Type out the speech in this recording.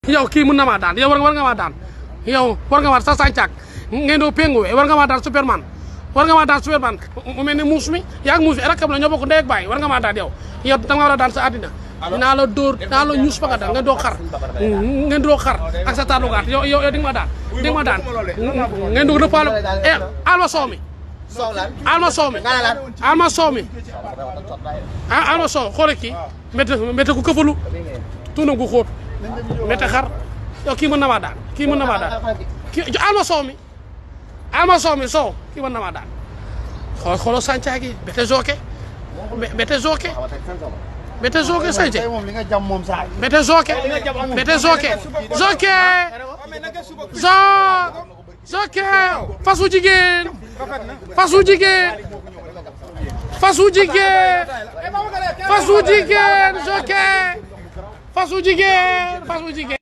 yow kii mën na maa daan yow war nga maa daan yow war nga maa sa sàncax ngeen doo pengu war nga maa daan Superman war nga maa daan Superman mu mel ne muus mi yaa ngi muus mi rakam la ñoo bokk ndey ak baay war nga maa daan yow da nga war a daan sa àddina naa la dóor naa la ñuus ba nga daan ngeen doo xar ak sa taatu gaat yow di nga ma daan ngeen doo rëppaalo alma soow mi alma soow xoole kii métte ku këfalu tuunam gu xóot métte xar yow kii mën na maa daan kii alma soow mi soow kii mën na maa daan xooloo sàncax gi bete zoke sànce bete zoke fasu jigéen zoke fasu jigéen